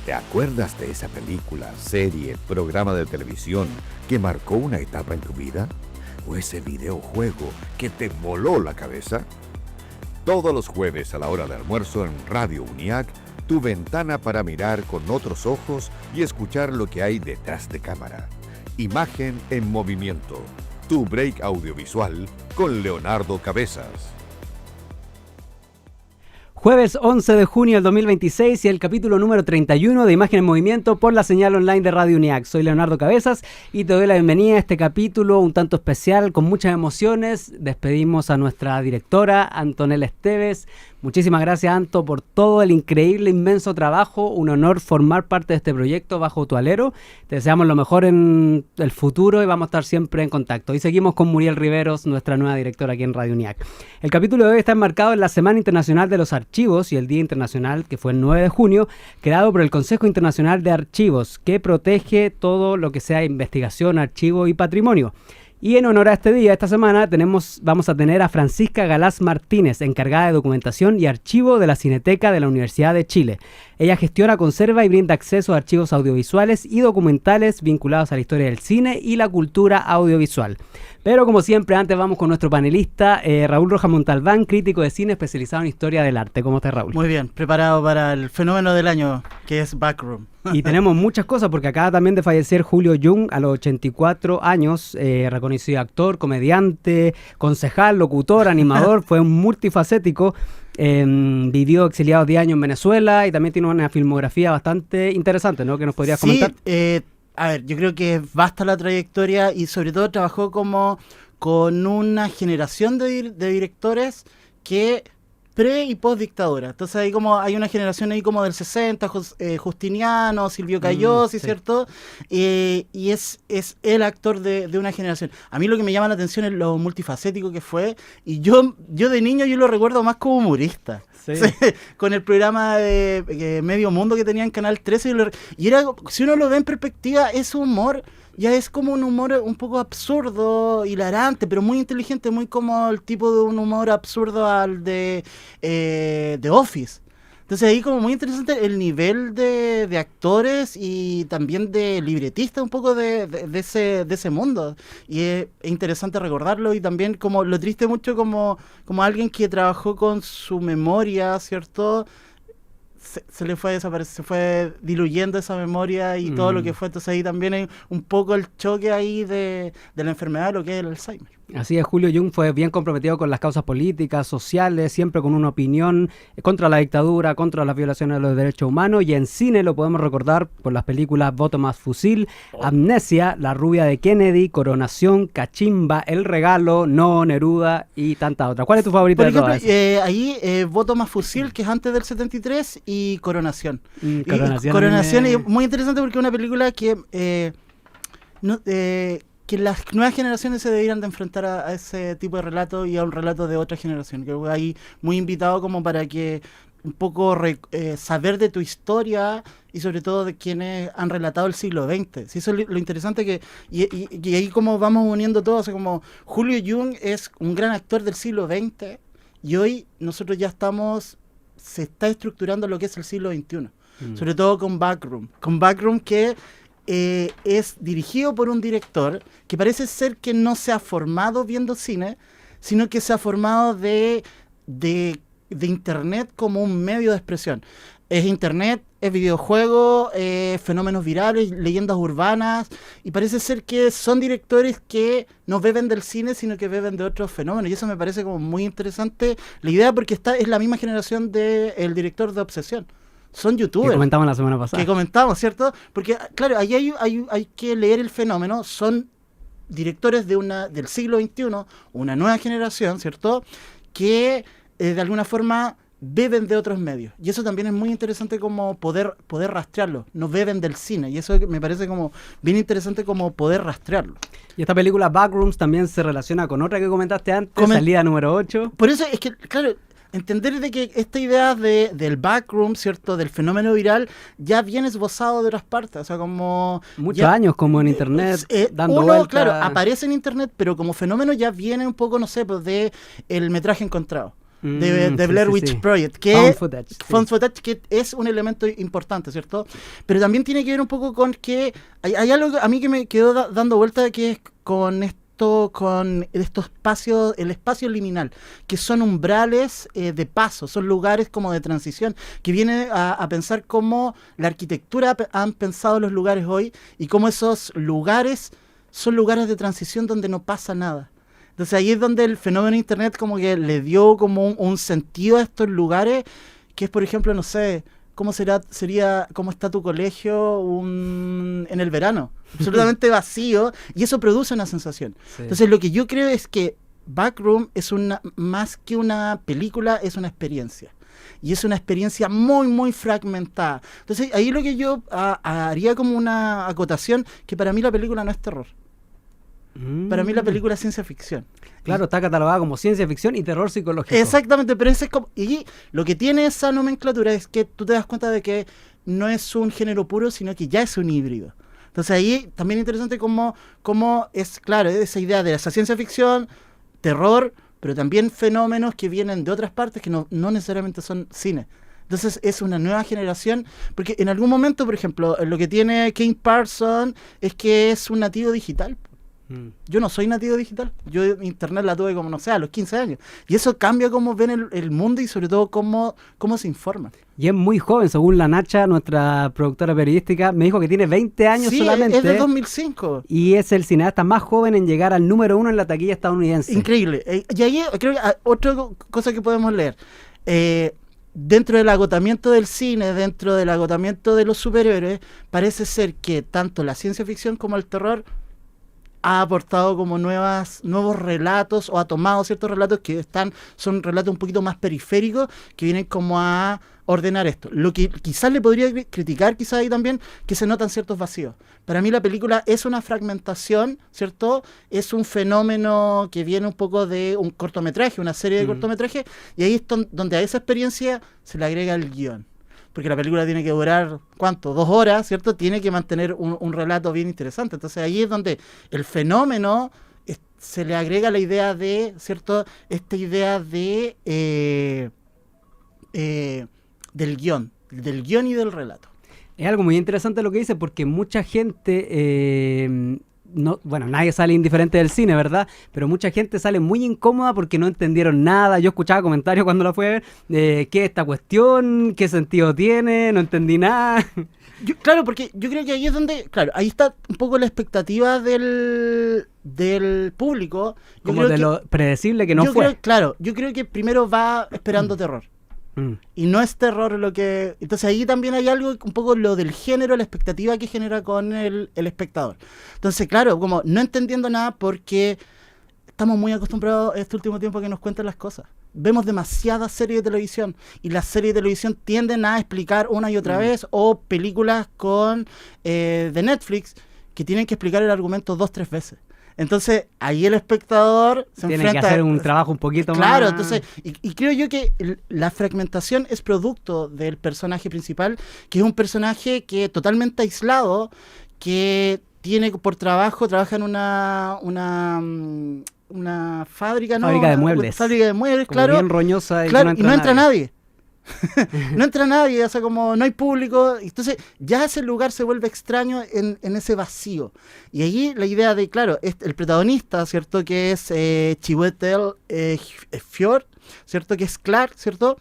¿Te acuerdas de esa película, serie, programa de televisión que marcó una etapa en tu vida? ¿O ese videojuego que te voló la cabeza? Todos los jueves a la hora de almuerzo en Radio UNIAC, tu ventana para mirar con otros ojos y escuchar lo que hay detrás de cámara. Imagen en movimiento. Tu break audiovisual con Leonardo Cabezas. Jueves 11 de junio del 2026 y el capítulo número 31 de Imagen en Movimiento por la señal online de Radio UNIAC. Soy Leonardo Cabezas y te doy la bienvenida a este capítulo un tanto especial, con muchas emociones. Despedimos a nuestra directora, Antonella Esteves. Muchísimas gracias, Anto, por todo el increíble, inmenso trabajo. Un honor formar parte de este proyecto bajo tu alero. Te deseamos lo mejor en el futuro y vamos a estar siempre en contacto. Y seguimos con Muriel Riveros, nuestra nueva directora aquí en Radio UNIAC. El capítulo de hoy está enmarcado en la Semana Internacional de los Archivos y el Día Internacional, que fue el 9 de junio, creado por el Consejo Internacional de Archivos, que protege todo lo que sea investigación, archivo y patrimonio. Y en honor a este día, esta semana, vamos a tener a Francisca Galás Martínez, encargada de documentación y archivo de la Cineteca de la Universidad de Chile. Ella gestiona, conserva y brinda acceso a archivos audiovisuales y documentales vinculados a la historia del cine y la cultura audiovisual. Pero como siempre, antes vamos con nuestro panelista, Raúl Rojas Montalbán, crítico de cine especializado en historia del arte. ¿Cómo estás, Raúl? Muy bien, preparado para el fenómeno del año, que es Backroom. Y tenemos muchas cosas, porque acaba también de fallecer Julio Jung a los 84 años, reconocido actor, comediante, concejal, locutor, animador, fue un multifacético. Vivió exiliado 10 años en Venezuela y también tiene una filmografía bastante interesante, ¿no? Que nos podrías comentar. A ver, yo creo que basta la trayectoria y sobre todo trabajó con una generación de directores que pre y post dictadura. Entonces hay una generación ahí como del 60, Justiniano, Silvio Cayosi, sí. ¿cierto? Y es el actor de una generación. A mí lo que me llama la atención es lo multifacético que fue, y yo de niño yo lo recuerdo más como humorista. Sí. Sí, con el programa de Medio Mundo que tenía en Canal 13 y era, si uno lo ve en perspectiva, ese humor ya es como un humor un poco absurdo, hilarante, pero muy inteligente, muy como el tipo de un humor absurdo al de Office. Entonces ahí como muy interesante el nivel de actores y también de libretistas un poco de ese mundo. Y es interesante recordarlo, y también como lo triste mucho como alguien que trabajó con su memoria, ¿cierto? Se le fue a desaparecer, se fue diluyendo esa memoria y todo lo que fue. Entonces ahí también hay un poco el choque ahí de la enfermedad, lo que es el Alzheimer. Así es, Julio Jung fue bien comprometido con las causas políticas, sociales, siempre con una opinión contra la dictadura, contra las violaciones de los derechos humanos, y en cine lo podemos recordar por las películas Voto más Fusil, Amnesia, La rubia de Kennedy, Coronación, Cachimba, El regalo, No, Neruda y tantas otras. ¿Cuál es tu favorita de todas esas? Ahí Voto más Fusil, que es antes del 73, y Coronación. Coronación es muy interesante porque es una película que que las nuevas generaciones se deberían de enfrentar a ese tipo de relato y a un relato de otra generación. Creo que ahí muy invitado como para que un poco saber de tu historia y sobre todo de quienes han relatado el siglo XX. Sí, eso es lo interesante y ahí como vamos uniendo todo. O sea, como Julio Jung es un gran actor del siglo XX y hoy nosotros ya se está estructurando lo que es el siglo XXI. Sobre todo con Backroom. Con Backroom que es dirigido por un director que parece ser que no se ha formado viendo cine, sino que se ha formado de internet como un medio de expresión. Es internet, es videojuego, fenómenos virales, leyendas urbanas, y parece ser que son directores que no beben del cine, sino que beben de otros fenómenos, y eso me parece como muy interesante la idea, porque es la misma generación del director de Obsesión. Son youtubers. Que comentamos la semana pasada. Que comentamos, ¿cierto? Porque, claro, ahí hay que leer el fenómeno. Son directores del siglo XXI, una nueva generación, ¿cierto? Que de alguna forma beben de otros medios. Y eso también es muy interesante como poder rastrearlo. No beben del cine. Y eso me parece como bien interesante como poder rastrearlo. Y esta película Backrooms también se relaciona con otra que comentaste antes, salida número 8. Por eso es que, claro, entender de que esta idea del backroom, ¿cierto?, del fenómeno viral, ya viene esbozado de otras partes, o sea, como... Muchos años, como en internet, dando vueltas. Claro, aparece en internet, pero como fenómeno ya viene un poco, no sé, pues de el metraje encontrado. de Blair Witch Project, que Found Footage, que es un elemento importante, ¿cierto? Pero también tiene que ver un poco con que hay algo a mí que me quedó dando vuelta, que es con estos espacios, el espacio liminal, que son umbrales de paso, son lugares como de transición, que viene a pensar cómo la arquitectura han pensado los lugares hoy y cómo esos lugares son lugares de transición donde no pasa nada. Entonces ahí es donde el fenómeno de Internet como que le dio como un sentido a estos lugares, que es, por ejemplo, no sé, ¿cómo está tu colegio en el verano? Absolutamente vacío, y eso produce una sensación. Sí. Entonces lo que yo creo es que Backroom es más que una película, es una experiencia. Y es una experiencia muy, muy fragmentada. Entonces ahí lo que yo haría como una acotación, que para mí la película no es terror. Para mí la película es ciencia ficción. Claro, está catalogada como ciencia ficción y terror psicológico. Exactamente, pero ese es como... Y lo que tiene esa nomenclatura es que tú te das cuenta de que no es un género puro, sino que ya es un híbrido. Entonces ahí también es interesante cómo es, claro, esa idea de esa ciencia ficción, terror, pero también fenómenos que vienen de otras partes que no necesariamente son cine. Entonces es una nueva generación, porque en algún momento, por ejemplo, lo que tiene King Parsons es que es un nativo digital. Yo no soy nativo digital, yo internet la tuve como, no sé, a los 15 años, y eso cambia cómo ven el mundo y sobre todo cómo se informan. Y es muy joven, según la Nacha, nuestra productora periodística, me dijo que tiene 20 años solamente. Es de 2005. Y es el cineasta más joven en llegar al número 1 en la taquilla estadounidense. Increíble. Y ahí creo que otra cosa que podemos leer, dentro del agotamiento del cine, dentro del agotamiento de los superhéroes, parece ser que tanto la ciencia ficción como el terror ha aportado como nuevos relatos, o ha tomado ciertos relatos que son relatos un poquito más periféricos, que vienen como a ordenar esto. Lo que quizás le podría criticar quizás ahí también, que se notan ciertos vacíos. Para mí la película es una fragmentación, ¿cierto? Es un fenómeno que viene un poco de un cortometraje, una serie de cortometrajes, y ahí es donde a esa experiencia se le agrega el guión. Porque la película tiene que durar, ¿cuánto? 2 horas, ¿cierto? Tiene que mantener un relato bien interesante. Entonces ahí es donde el fenómeno se le agrega la idea de, ¿cierto? Esta idea de del guión y del relato. Es algo muy interesante lo que dice, porque mucha gente... nadie sale indiferente del cine, ¿verdad? Pero mucha gente sale muy incómoda porque no entendieron nada. Yo escuchaba comentarios cuando la fui a ver, ¿qué es esta cuestión? ¿Qué sentido tiene? No entendí nada. Claro, porque yo creo que ahí es donde, claro, ahí está un poco la expectativa del público. Como de lo predecible que no fue. Yo creo que primero va esperando terror. Y no es terror lo que... Entonces ahí también hay algo, un poco lo del género, la expectativa que genera con el espectador. Entonces, claro, como no entendiendo nada, porque estamos muy acostumbrados este último tiempo a que nos cuenten las cosas. Vemos demasiadas series de televisión, y las series de televisión tienden a explicar una y otra vez, o películas de Netflix que tienen que explicar el argumento 2-3 veces. Entonces, ahí el espectador se tiene enfrenta... que hacer un trabajo un poquito más... Claro, entonces, y creo yo que la fragmentación es producto del personaje principal, que es un personaje que totalmente aislado, que trabaja en una fábrica, ¿no? Fábrica de muebles. Fábrica de muebles, como bien roñosa, y claro, no entra nadie. No entra nadie, o sea, como no hay público, entonces ya ese lugar se vuelve extraño en ese vacío. Y allí la idea de, claro, el protagonista, ¿cierto? Que es Chiwetel Ejiofor, ¿cierto? Que es Clark, ¿cierto?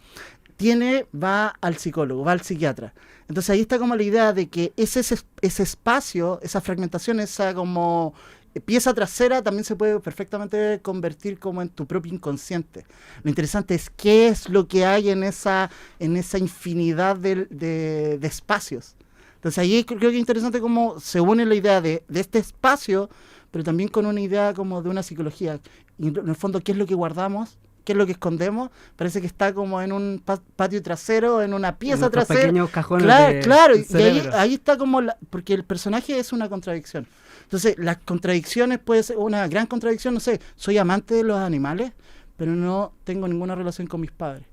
Va al psicólogo, va al psiquiatra. Entonces ahí está como la idea de que ese espacio, esa fragmentación, esa como pieza trasera también se puede perfectamente convertir como en tu propio inconsciente. Lo interesante es qué es lo que hay en esa infinidad de espacios. Entonces ahí creo que es interesante cómo se une la idea de este espacio, pero también con una idea como de una psicología. Y en el fondo, ¿qué es lo que guardamos? ¿Qué es lo que escondemos? Parece que está como en un patio trasero, en una pieza trasera. Pequeños cajones claro, y ahí está como porque el personaje es una contradicción. Entonces, las contradicciones puede ser una gran contradicción, no sé, soy amante de los animales, pero no tengo ninguna relación con mis padres.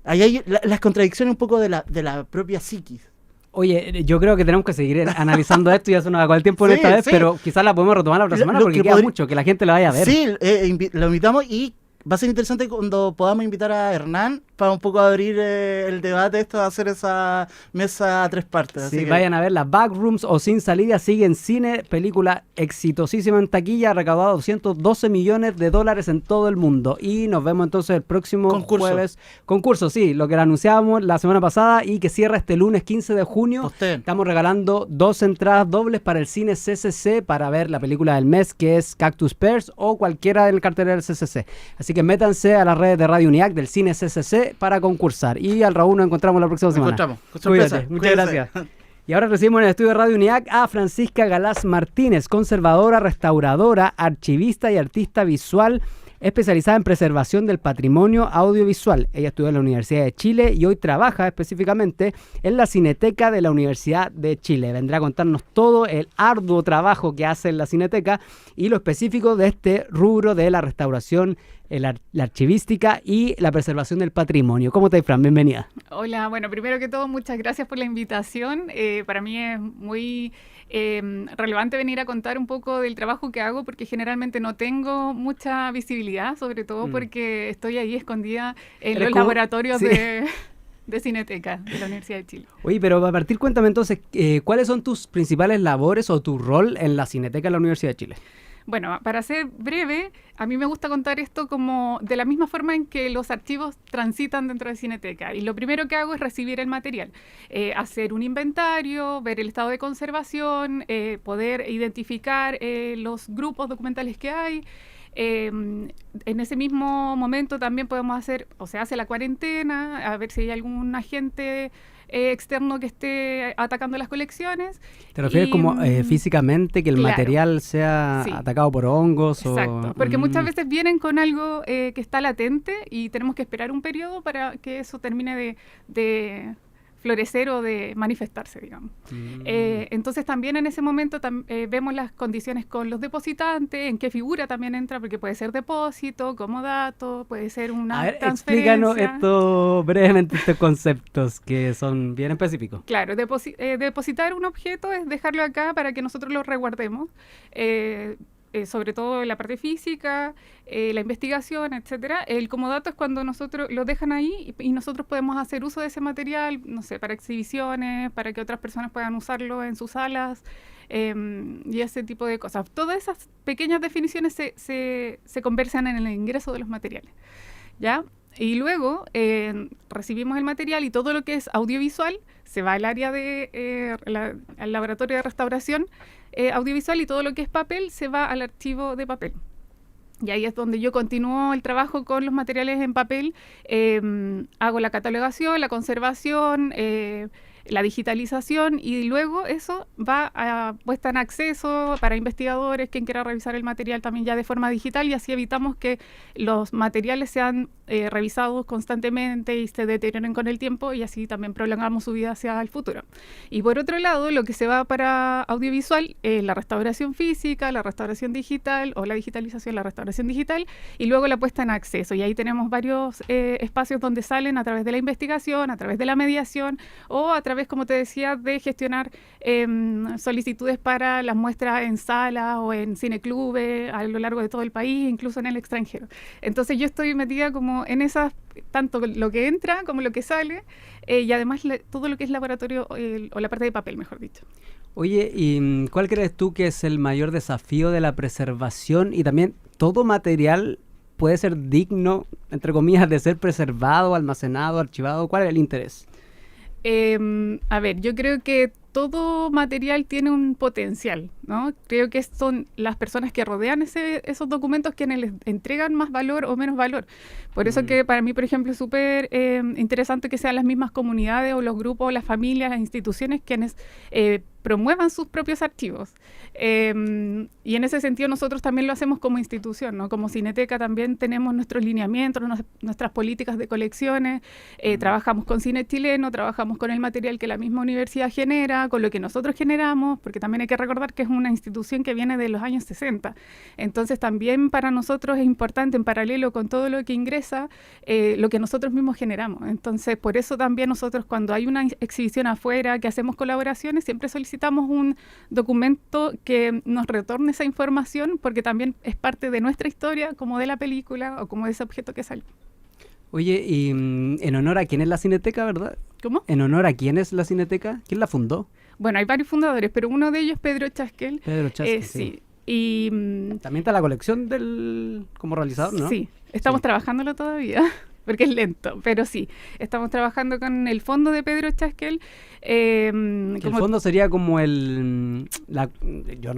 Ahí hay las contradicciones un poco de la propia psiquis. Oye, yo creo que tenemos que seguir analizando esto, ya se nos acabó el tiempo en esta vez, pero quizás la podemos retomar la otra semana porque queda mucho, que la gente la vaya a ver. Sí, lo invitamos, y va a ser interesante cuando podamos invitar a Hernán para un poco abrir el debate, hacer esa mesa a 3 partes. Sí, así que vayan a ver las Backrooms o Sin Salida, sigue en cine, película exitosísima en taquilla, ha recaudado $212 millones en todo el mundo. Y nos vemos entonces el próximo jueves. Concurso, sí, lo que anunciábamos la semana pasada y que cierra este lunes 15 de junio. Posteen. Estamos regalando 2 entradas dobles para el cine CCC para ver la película del mes, que es Cactus Pears o cualquiera del cartelera del CCC. Así que métanse a las redes de Radio UNIAC del cine CCC para concursar. Y al Raúl nos encontramos la próxima semana. Nos encontramos. Con sorpresa. Cuídate, muchas Cuídense. gracias. Y ahora recibimos en el estudio de Radio UNIAC a Francisca Galás Martínez, conservadora, restauradora, archivista y artista visual, especializada en preservación del patrimonio audiovisual. Ella estudió en la Universidad de Chile y hoy trabaja específicamente en la Cineteca de la Universidad de Chile. Vendrá a contarnos todo el arduo trabajo que hace en la Cineteca y lo específico de este rubro de la restauración, la archivística y la preservación del patrimonio. ¿Cómo estás, Fran? Bienvenida. Hola, bueno, primero que todo, muchas gracias por la invitación. Para mí es muy relevante venir a contar un poco del trabajo que hago porque generalmente no tengo mucha visibilidad, sobre todo porque estoy ahí escondida en los laboratorios de Cineteca de la Universidad de Chile. Oye, pero a partir, cuéntame entonces, ¿cuáles son tus principales labores o tu rol en la Cineteca de la Universidad de Chile? Bueno, para ser breve, a mí me gusta contar esto como de la misma forma en que los archivos transitan dentro de Cineteca. Y lo primero que hago es recibir el material, hacer un inventario, ver el estado de conservación, poder identificar los grupos documentales que hay. En ese mismo momento también podemos hacer, o se hace la cuarentena, a ver si hay algún agente externo que esté atacando las colecciones. ¿Te refieres como físicamente que el claro, material sea atacado por hongos? Exacto, porque muchas veces vienen con algo que está latente y tenemos que esperar un periodo para que eso termine de florecer o de manifestarse, digamos. Entonces también en ese momento vemos las condiciones con los depositantes, en qué figura también entra, porque puede ser depósito, como dato, puede ser una transferencia. Explícanos brevemente estos conceptos que son bien específicos. Claro, depositar un objeto es dejarlo acá para que nosotros lo resguardemos. Sobre todo la parte física, la investigación, etcétera. El comodato es cuando nosotros lo dejan ahí y nosotros podemos hacer uso de ese material, no sé, para exhibiciones, para que otras personas puedan usarlo en sus salas y ese tipo de cosas. Todas esas pequeñas definiciones se conversan en el ingreso de los materiales, ¿ya? Y luego recibimos el material y todo lo que es audiovisual se va al área al laboratorio de restauración audiovisual y todo lo que es papel se va al archivo de papel. Y ahí es donde yo continúo el trabajo con los materiales en papel, hago la catalogación, la conservación, la digitalización y luego eso va a puesta en acceso para investigadores, quien quiera revisar el material también ya de forma digital y así evitamos que los materiales sean revisados constantemente y se deterioren con el tiempo y así también prolongamos su vida hacia el futuro. Y por otro lado, lo que se va para audiovisual es la restauración física, la restauración digital o la digitalización, la restauración digital y luego la puesta en acceso. Y ahí tenemos varios espacios donde salen a través de la investigación, a través de la mediación o a través, como te decía, de gestionar solicitudes para las muestras en salas o en cineclubes a lo largo de todo el país, incluso en el extranjero. Entonces yo estoy metida como en esas, tanto lo que entra como lo que sale y además todo lo que es laboratorio o la parte de papel, mejor dicho. Oye, ¿y cuál crees tú que es el mayor desafío de la preservación y también todo material puede ser digno, entre comillas, de ser preservado, almacenado, archivado? ¿Cuál es el interés? A ver, yo creo que todo material tiene un potencial, ¿no? Creo que son las personas que rodean esos documentos quienes les entregan más valor o menos valor. Por eso que para mí, por ejemplo, es súper interesante que sean las mismas comunidades o los grupos, las familias, las instituciones quienes promuevan sus propios archivos. Y en ese sentido nosotros también lo hacemos como institución, ¿no? Como Cineteca también tenemos nuestros lineamientos, nuestras políticas de colecciones, trabajamos con cine chileno, trabajamos con el material que la misma universidad genera, con lo que nosotros generamos, porque también hay que recordar que es una institución que viene de los años 60. Entonces también para nosotros es importante, en paralelo con todo lo que ingresa, lo que nosotros mismos generamos. Entonces por eso también nosotros cuando hay una exhibición afuera, que hacemos colaboraciones, siempre solicitamos un documento que nos retorne esa información, porque también es parte de nuestra historia, como de la película o como de ese objeto que salió. Oye, y en honor a quién es la Cineteca, ¿verdad? ¿Cómo? ¿En honor a quién es la Cineteca? ¿Quién la fundó? Bueno, hay varios fundadores, pero uno de ellos es Pedro Chaskel. Pedro Chaskel, Sí. Y también está la colección del como realizador, ¿no? sí, estamos trabajándolo todavía, porque es lento, pero sí, estamos trabajando con el fondo de Pedro Chaskel. Que el fondo sería como yo no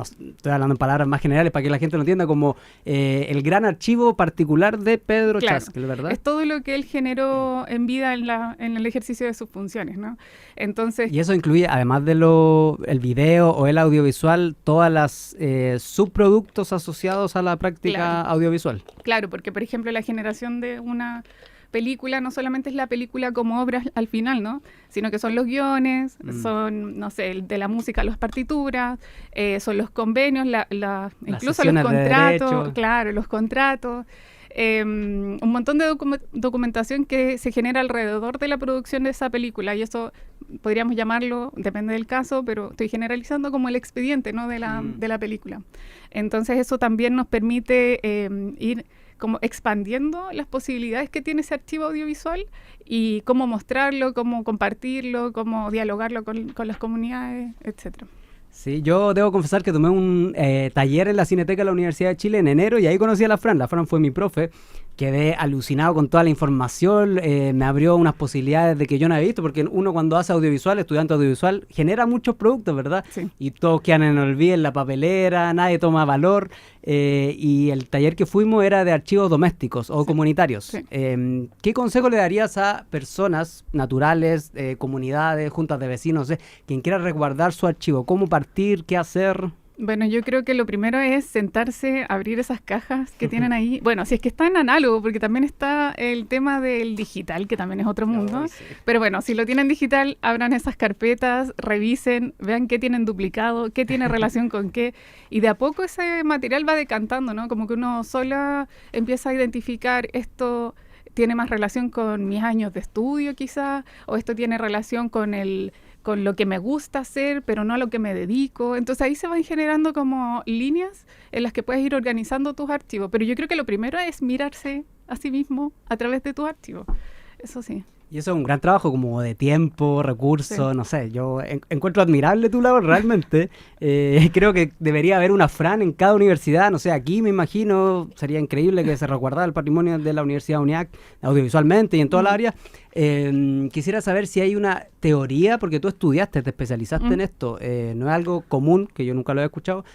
estoy hablando en palabras más generales para que la gente lo entienda, como el gran archivo particular de Pedro Chaskel, ¿verdad? Es todo lo que él generó en vida en el ejercicio de sus funciones, ¿no? Entonces, Y eso incluye, además de el video o el audiovisual, todas las subproductos asociados a la práctica audiovisual. claro, porque por ejemplo la generación de una película no solamente es la película como obra al final, ¿no? Sino que son los guiones, son, no sé, de la música, las partituras, son los convenios, incluso los contratos, claro, los contratos, un montón de documentación que se genera alrededor de la producción de esa película, y eso podríamos llamarlo, depende del caso, pero estoy generalizando como el expediente, ¿no? de la película. Entonces eso también nos permite ir como expandiendo las posibilidades que tiene ese archivo audiovisual y cómo mostrarlo, cómo compartirlo, cómo dialogarlo con las comunidades, etcétera. Sí, yo debo confesar que tomé un taller en la Cineteca de la Universidad de Chile en enero y ahí conocí a la Fran. La Fran fue mi profe. Quedé alucinado con toda la información, me abrió unas posibilidades de que yo no había visto, porque uno cuando hace audiovisual, estudiante audiovisual, genera muchos productos, ¿verdad? Sí. Y todos quedan en el olvido, en la papelera, nadie toma valor, y el taller que fuimos era de archivos domésticos o comunitarios. Sí. ¿Qué consejo le darías a personas naturales, comunidades, juntas de vecinos, quien quiera resguardar su archivo? ¿Cómo partir? ¿Qué hacer? Bueno, yo creo que lo primero es sentarse, abrir esas cajas que tienen ahí. Bueno, si es que está en análogo, porque también está el tema del digital, que también es otro mundo. Sí. Pero bueno, si lo tienen digital, abran esas carpetas, revisen, vean qué tienen duplicado, qué tiene relación con qué. Y de a poco ese material va decantando, ¿no? Como que uno sola empieza a identificar esto tiene más relación con mis años de estudio quizá, o esto tiene relación con lo que me gusta hacer, pero no a lo que me dedico. Entonces ahí se van generando como líneas en las que puedes ir organizando tus archivos. Pero yo creo que lo primero es mirarse a sí mismo a través de tus archivos. Eso sí. Y eso es un gran trabajo como de tiempo, recursos, Sí. no sé, yo encuentro admirable tu labor realmente. Creo que debería haber una Fran en cada universidad, no sé, aquí me imagino, sería increíble que se resguardara el patrimonio de la Universidad UNIAC audiovisualmente y en toda la área. Quisiera saber si hay una teoría, porque tú estudiaste, te especializaste en esto, no es algo común, que yo nunca lo he escuchado.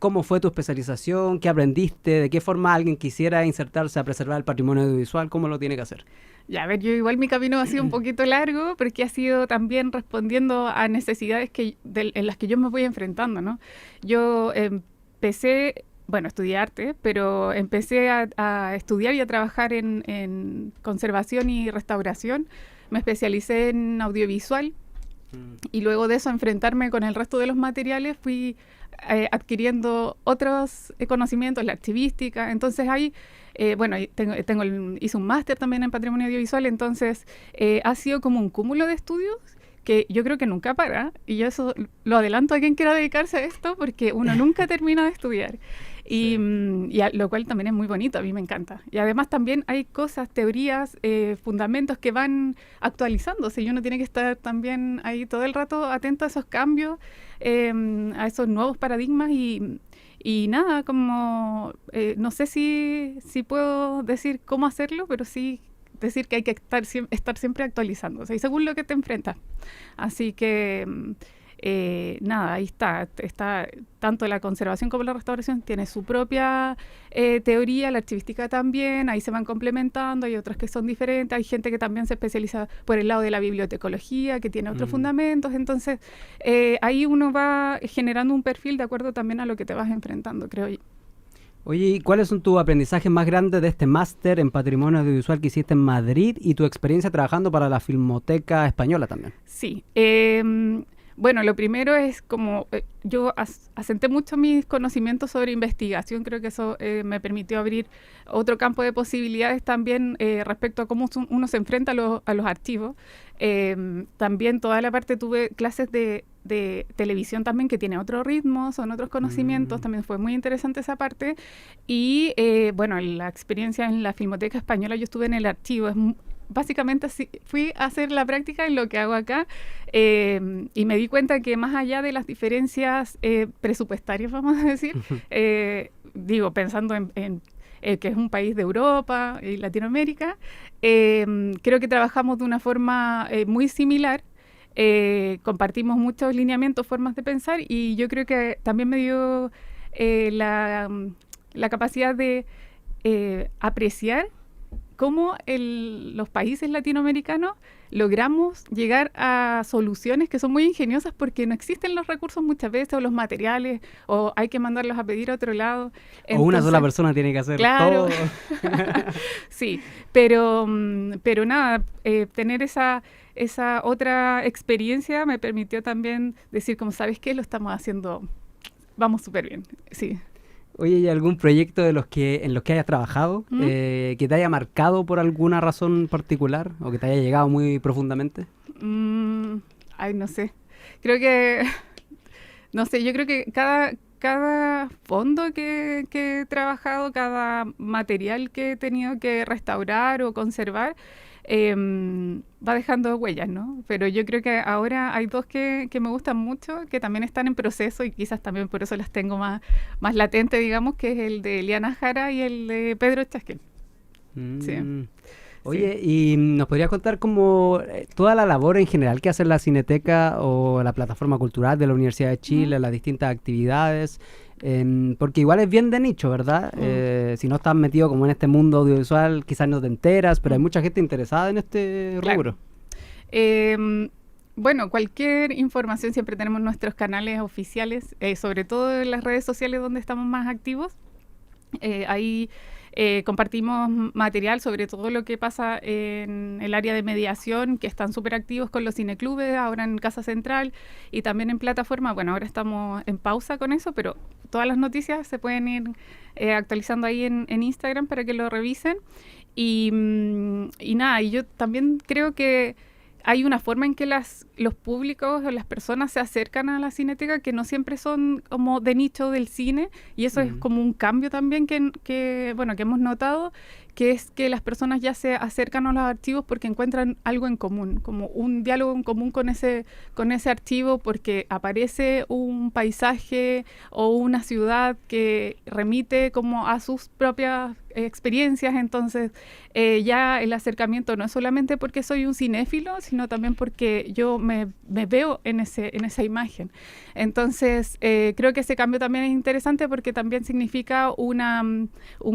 ¿Cómo fue tu especialización? ¿Qué aprendiste? ¿De qué forma alguien quisiera insertarse a preservar el patrimonio audiovisual? ¿Cómo lo tiene que hacer? Ya, a ver, yo igual mi camino ha sido un poquito largo, porque ha sido también respondiendo a necesidades en las que yo me voy enfrentando, ¿no? Yo empecé, bueno, estudié arte, pero empecé a estudiar y a trabajar en conservación y restauración. Me especialicé en audiovisual y luego de eso enfrentarme con el resto de los materiales fui adquiriendo otros conocimientos, la archivística. Entonces ahí, bueno, hice un máster también en patrimonio audiovisual, entonces ha sido como un cúmulo de estudios que yo creo que nunca para, y yo eso lo adelanto a quien quiera dedicarse a esto, porque uno nunca termina de estudiar. Y, lo cual también es muy bonito, a mí me encanta. Y además también hay cosas, teorías, fundamentos que van actualizándose, y uno tiene que estar también ahí todo el rato atento a esos cambios, a esos nuevos paradigmas, y nada, como no sé si puedo decir cómo hacerlo, pero sí decir que hay que estar siempre actualizándose, y según lo que te enfrentas. Así que nada, ahí está tanto la conservación como la restauración tiene su propia teoría, la archivística también, ahí se van complementando, hay otras que son diferentes, hay gente que también se especializa por el lado de la bibliotecología, que tiene otros fundamentos, entonces ahí uno va generando un perfil de acuerdo también a lo que te vas enfrentando, creo yo. Oye, ¿y cuáles son tus aprendizajes más grandes de este máster en patrimonio audiovisual que hiciste en Madrid y tu experiencia trabajando para la Filmoteca Española también? Sí, Bueno, lo primero es como yo asenté mucho mis conocimientos sobre investigación, creo que eso me permitió abrir otro campo de posibilidades también respecto a cómo uno se enfrenta a los archivos. También toda la parte tuve clases de televisión también que tiene otro ritmo, son otros conocimientos, también fue muy interesante esa parte. Y bueno, la experiencia en la Filmoteca Española, yo estuve en el archivo, básicamente así, fui a hacer la práctica en lo que hago acá y me di cuenta que más allá de las diferencias presupuestarias, vamos a decir, digo, pensando en que es un país de Europa y Latinoamérica, creo que trabajamos de una forma muy similar, compartimos muchos lineamientos, formas de pensar, y yo creo que también me dio la capacidad de apreciar cómo los países latinoamericanos logramos llegar a soluciones que son muy ingeniosas porque no existen los recursos muchas veces o los materiales o hay que mandarlos a pedir a otro lado. Entonces, o una sola persona tiene que hacer todo. Sí, pero nada, tener esa otra experiencia me permitió también decir, como sabes qué, lo estamos haciendo, vamos súper bien, sí. Oye, ¿hay algún proyecto en los que hayas trabajado que te haya marcado por alguna razón particular o que te haya llegado muy profundamente? Ay, no sé. Creo que, no sé, yo creo que cada fondo que he trabajado, cada material que he tenido que restaurar o conservar, va dejando huellas, ¿no? Pero yo creo que ahora hay dos que me gustan mucho, que también están en proceso y quizás también por eso las tengo más latente, digamos, que es el de Liana Jara y el de Pedro Chasquel. Sí. Oye, ¿y nos podrías contar como toda la labor en general que hace la Cineteca o la plataforma cultural de la Universidad de Chile, las distintas actividades? Porque igual es bien de nicho, ¿verdad? Si no estás metido como en este mundo audiovisual, quizás no te enteras, pero hay mucha gente interesada en este rubro. Bueno, cualquier información, siempre tenemos nuestros canales oficiales, sobre todo en las redes sociales donde estamos más activos. Ahí compartimos material sobre todo lo que pasa en el área de mediación, que están súper activos con los cineclubes, ahora en Casa Central y también en plataforma. Bueno, ahora estamos en pausa con eso, pero todas las noticias se pueden ir actualizando ahí en Instagram para que lo revisen. Y nada, y yo también creo que hay una forma en que los públicos o las personas se acercan a la Cineteca que no siempre son como de nicho del cine, y eso es como un cambio también que hemos notado, que es que las personas ya se acercan a los archivos porque encuentran algo en común, como un diálogo en común con ese archivo, porque aparece un paisaje o una ciudad que remite como a sus propias experiencias. Entonces ya el acercamiento no es solamente porque soy un cinéfilo, sino también porque yo me veo en esa imagen. Entonces creo que ese cambio también es interesante porque también significa un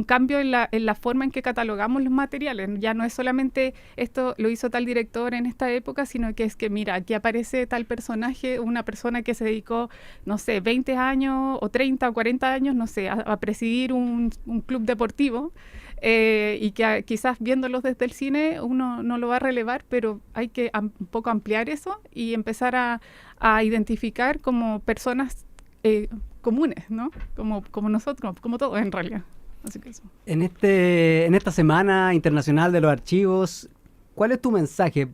cambio en la forma en que catalogamos los materiales. Ya no es solamente esto lo hizo tal director en esta época, sino que es que mira, aquí aparece tal personaje, una persona que se dedicó, no sé, 20 años o 30 o 40 años, no sé, a presidir un club deportivo. Y que quizás viéndolos desde el cine uno no lo va a relevar, pero hay que un poco ampliar eso y empezar a identificar como personas comunes, ¿no? Como nosotros, como todos en realidad. Así que eso. En esta Semana Internacional de los Archivos, ¿cuál es tu mensaje?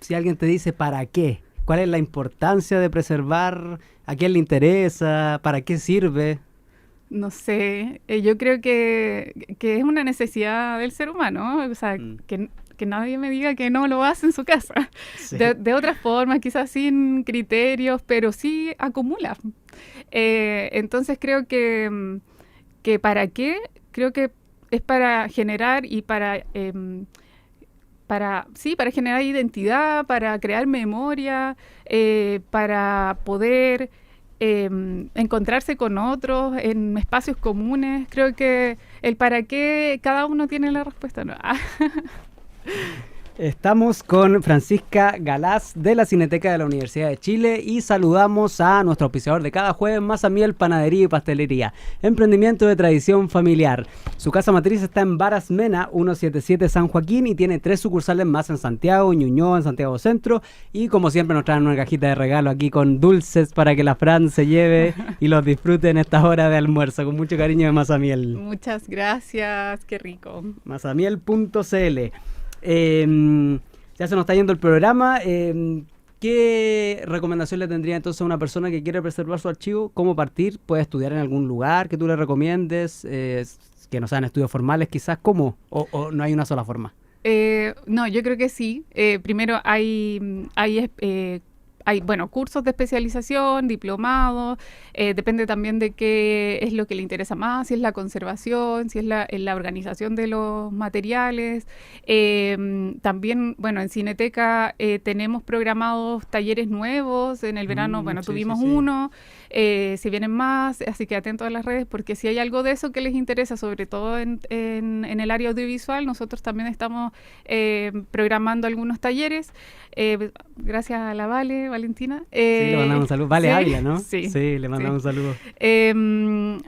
Si alguien te dice ¿para qué? ¿Cuál es la importancia de preservar? ¿A quién le interesa? ¿Para qué sirve? No sé, yo creo que es una necesidad del ser humano, o sea, que nadie me diga que no lo hace en su casa. Sí. De otras formas, quizás sin criterios, pero sí acumula. Entonces creo que ¿para qué? Creo que es para generar y para generar identidad, para crear memoria, para poder encontrarse con otros en espacios comunes. Creo que el para qué cada uno tiene la respuesta, ¿no? Estamos con Francisca Galaz de la Cineteca de la Universidad de Chile y saludamos a nuestro auspiciador de cada jueves, Mazamiel Panadería y Pastelería, emprendimiento de tradición familiar. Su casa matriz está en Varas Mena, 177 San Joaquín, y tiene 3 sucursales más en Santiago, Ñuñoa, en Santiago Centro, y como siempre nos traen una cajita de regalo aquí con dulces para que la Fran se lleve y los disfrute en esta hora de almuerzo, con mucho cariño de Mazamiel. Muchas gracias, qué rico. Mazamiel.cl. Ya se nos está yendo el programa. ¿Qué recomendación le tendría entonces a una persona que quiere preservar su archivo? ¿Cómo partir? ¿Puede estudiar en algún lugar que tú le recomiendes? Que no sean estudios formales quizás. ¿Cómo? ¿O no hay una sola forma? No, yo creo que sí. Primero hay bueno, cursos de especialización, diplomados, depende también de qué es lo que le interesa más, si es la conservación, si es la organización de los materiales. También, bueno, en Cineteca tenemos programados talleres nuevos, en el verano, bueno, sí, tuvimos sí, sí. uno, se vienen más, así que atentos a las redes, porque si hay algo de eso que les interesa, sobre todo en el área audiovisual, nosotros también estamos programando algunos talleres, gracias a la Valentina. Sí, le mandamos un saludo. Vale, sí, Ávila, ¿no? Sí, le mandamos un saludo.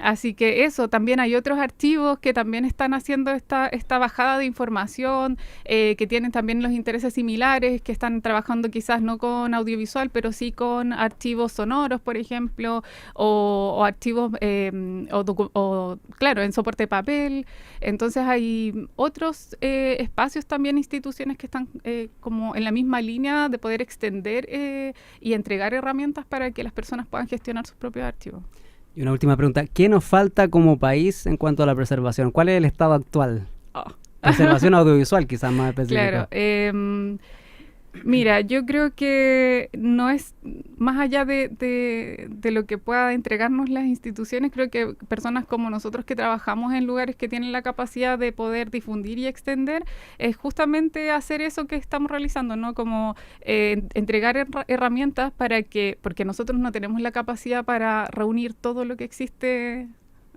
Así que eso, también hay otros archivos que también están haciendo esta bajada de información, que tienen también los intereses similares, que están trabajando quizás no con audiovisual, pero sí con archivos sonoros, por ejemplo, o archivos, claro, en soporte de papel. Entonces hay otros espacios también, instituciones que están como en la misma línea de poder extender y entregar herramientas para que las personas puedan gestionar sus propios archivos. Y una última pregunta. ¿Qué nos falta como país en cuanto a la preservación? ¿Cuál es el estado actual? Oh. Preservación audiovisual, quizás más específico. Claro. Mira, yo creo que no es más allá de lo que pueda entregarnos las instituciones. Creo que personas como nosotros que trabajamos en lugares que tienen la capacidad de poder difundir y extender, es justamente hacer eso que estamos realizando, ¿no? Como entregar herramientas porque nosotros no tenemos la capacidad para reunir todo lo que existe.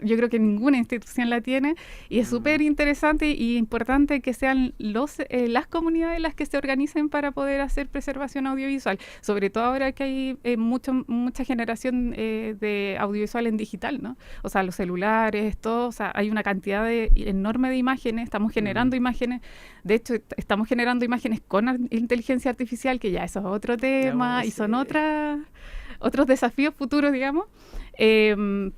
Yo creo que ninguna institución la tiene, y es súper interesante y importante que sean las comunidades las que se organicen para poder hacer preservación audiovisual, sobre todo ahora que hay mucha generación de audiovisual en digital, ¿no? O sea, los celulares, todo, o sea, hay una cantidad enorme de imágenes, estamos generando imágenes, de hecho estamos generando imágenes con inteligencia artificial, que ya eso es otro tema, y son otros desafíos futuros, digamos.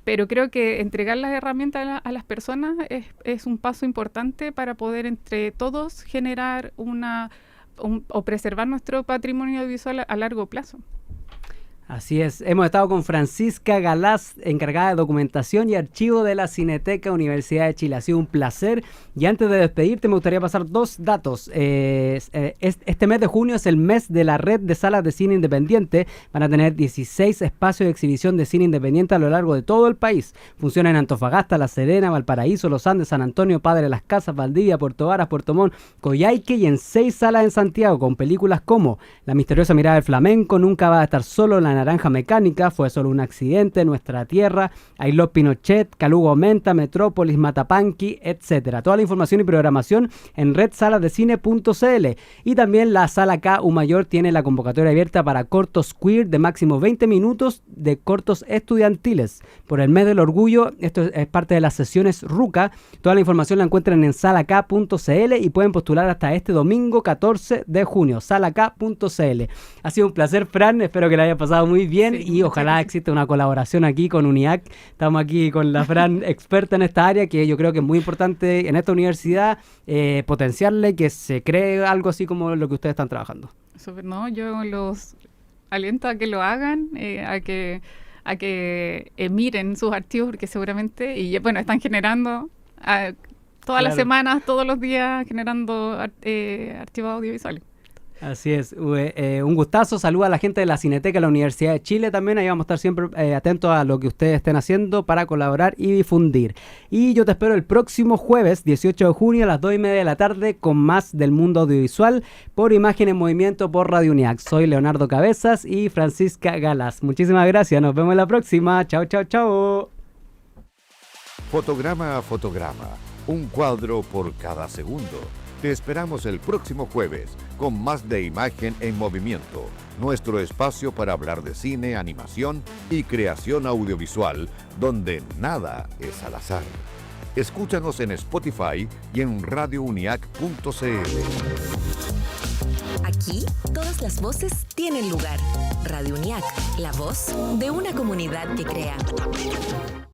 Pero creo que entregar las herramientas a las personas es un paso importante para poder entre todos generar o preservar nuestro patrimonio audiovisual a largo plazo. Así es, hemos estado con Francisca Galaz, encargada de documentación y archivo de la Cineteca Universidad de Chile. Ha sido un placer, y antes de despedirte me gustaría pasar 2 datos. Este mes de junio es el mes de la red de salas de cine independiente. Van a tener 16 espacios de exhibición de cine independiente a lo largo de todo el país. Funciona en Antofagasta, La Serena, Valparaíso, Los Andes, San Antonio, Padre Las Casas, Valdivia, Puerto Varas, Puerto Montt, Coyhaique, y en 6 salas en Santiago, con películas como La misteriosa mirada del flamenco, Nunca va a estar solo, La naranja mecánica, Fue solo un accidente, Nuestra tierra, I Love Pinochet, Calugo aumenta, Metrópolis, Matapanqui, etcétera. Toda la información y programación en redsalasdecine.cl. Y también la Sala K Mayor tiene la convocatoria abierta para cortos queer de máximo 20 minutos de cortos estudiantiles. Por el mes del orgullo, esto es parte de las sesiones RUCA. Toda la información la encuentran en salak.cl y pueden postular hasta este domingo 14 de junio, salak.cl. Ha sido un placer, Fran, espero que la haya pasado muy bien, Sí, y ojalá gracias. exista una colaboración aquí con UNIAC. Estamos aquí con la Fran, experta en esta área, que yo creo que es muy importante en esta universidad, potenciarle, que se cree algo así como lo que ustedes están trabajando. No, yo los aliento a que lo hagan, a que miren sus archivos, porque seguramente, y bueno, están generando todas las Claro. semanas, todos los días, generando archivos audiovisuales. Así es, un gustazo, saluda a la gente de la Cineteca de la Universidad de Chile también, ahí vamos a estar siempre atentos a lo que ustedes estén haciendo para colaborar y difundir. Y yo te espero el próximo jueves, 18 de junio a las 2:30 de la tarde, con más del mundo audiovisual por Imagen en Movimiento por Radio UNIAC. Soy Leonardo Cabezas y Francisca Galaz. Muchísimas gracias, nos vemos en la próxima. Chao, chao, chao. Fotograma a fotograma, un cuadro por cada segundo. Te esperamos el próximo jueves con más de Imagen en Movimiento, nuestro espacio para hablar de cine, animación y creación audiovisual, donde nada es al azar. Escúchanos en Spotify y en radiouniac.cl. Aquí, todas las voces tienen lugar. Radio UNIAC, la voz de una comunidad que crea.